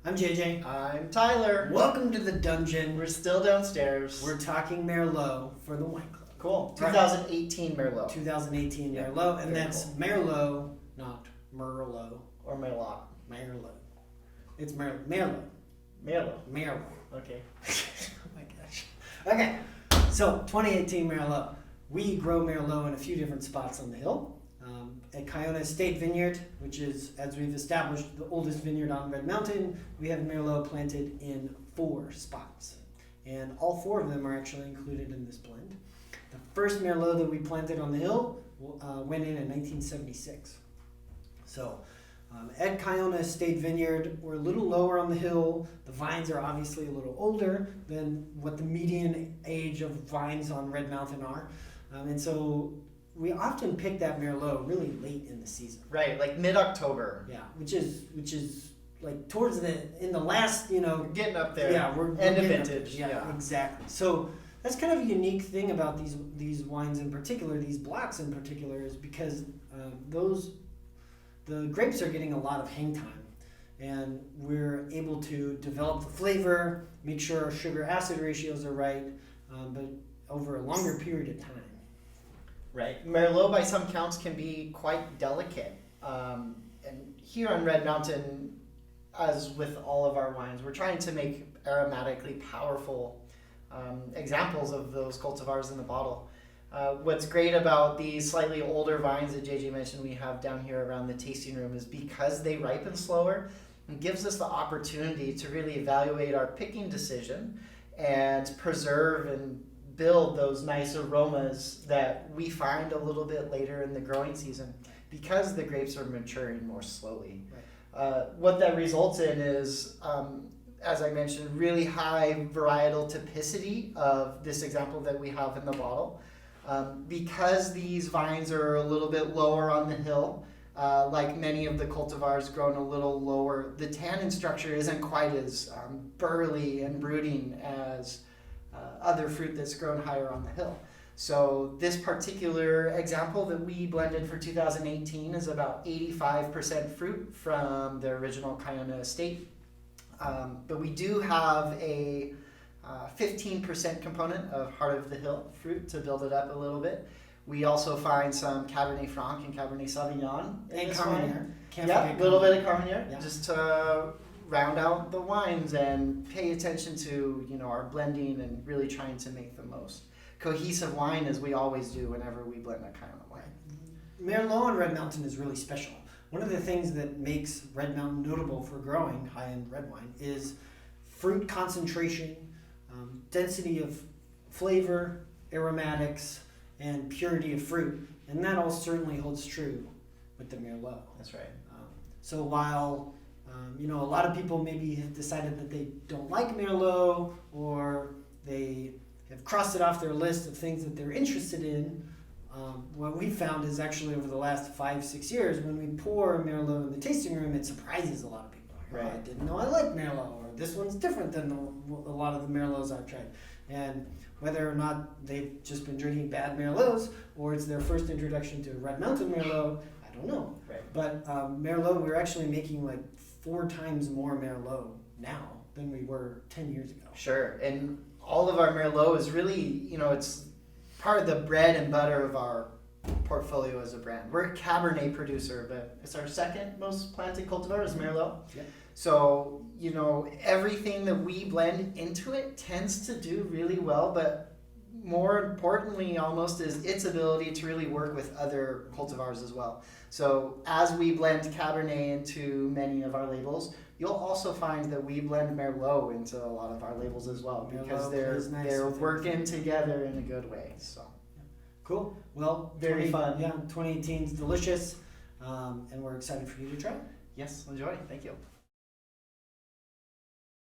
I'm JJ. I'm Tyler. Welcome to the dungeon. We're still downstairs. We're talking Merlot for the Wine Club. Cool. 2018 Merlot. 2018 Yeah, Merlot, and very that's cool. Merlot, not Merlot. Or Merlot. Merlot. It's Merlot. Merlot. Merlot. Merlot. Okay. Oh my gosh. Okay, so 2018 Merlot. We grow Merlot in a few different spots on the hill. At Kiona State Vineyard, which is, as we've established, the oldest vineyard on Red Mountain, we have Merlot planted in 4 spots. And all 4 of them are actually included in this blend. The first Merlot that we planted on the hill went in 1976. So at Kiona State Vineyard, we're a little lower on the hill. The vines are obviously a little older than what the median age of vines on Red Mountain are. And so we often pick that Merlot really late in the season. Right, like mid-October. Yeah, which is like towards in the last, We're getting up there. Yeah, we're End of getting up vintage. there. Yeah. Exactly. So that's kind of a unique thing about these wines in particular, these blocks in particular, is because the grapes are getting a lot of hang time, and we're able to develop the flavor, make sure our sugar acid ratios are right, but over a longer period of time. Right. Merlot, by some counts, can be quite delicate. And here on Red Mountain, as with all of our wines, we're trying to make aromatically powerful examples of those cultivars in the bottle. What's great about these slightly older vines that JJ mentioned we have down here around the tasting room is because they ripen slower, it gives us the opportunity to really evaluate our picking decision and preserve and build those nice aromas that we find a little bit later in the growing season because the grapes are maturing more slowly. Right. What that results in is, as I mentioned, really high varietal typicity of this example that we have in the bottle. Because these vines are a little bit lower on the hill, like many of the cultivars grown a little lower, the tannin structure isn't quite as burly and brooding as other fruit that's grown higher on the hill. So this particular example that we blended for 2018 is about 85% fruit from the original Kiona estate. But we do have a 15% component of Heart of the Hill fruit to build it up a little bit. We also find some Cabernet Franc and Cabernet Sauvignon in And this Carmenere. wine. Can't Yeah, forget a little Carmenere. bit of Carmenere, Yeah. just to round out the wines and pay attention to our blending and really trying to make the most cohesive wine as we always do whenever we blend a Kiona wine. Merlot on Red Mountain is really special. One of the things that makes Red Mountain notable for growing high-end red wine is fruit concentration, density of flavor, aromatics, and purity of fruit. And that all certainly holds true with the Merlot. That's right. So while a lot of people maybe have decided that they don't like Merlot, or they have crossed it off their list of things that they're interested in, what we found is actually over the last 5-6 years, when we pour Merlot in the tasting room, it surprises a lot of people. Like, Right. I didn't know I liked Merlot, or this one's different than a lot of the Merlots I've tried. And whether or not they've just been drinking bad Merlots, or it's their first introduction to Red Mountain Merlot, I don't know. Right. But Merlot, we're actually making like 4 times more Merlot now than we were 10 years ago. Sure. And all of our Merlot is really, it's part of the bread and butter of our portfolio as a brand. We're a Cabernet producer, but it's our second most planted cultivar is Merlot. Yep. So, everything that we blend into it tends to do really well, but more importantly almost is its ability to really work with other cultivars as well. So as we blend Cabernet into many of our labels, you'll also find that we blend Merlot into a lot of our labels as well, because Merlot they're plays nice they're with working together in a good way. So Cool. Well, Very fun. Yeah, 2018 is delicious, and we're excited for you to try it. yes, enjoy. Thank you.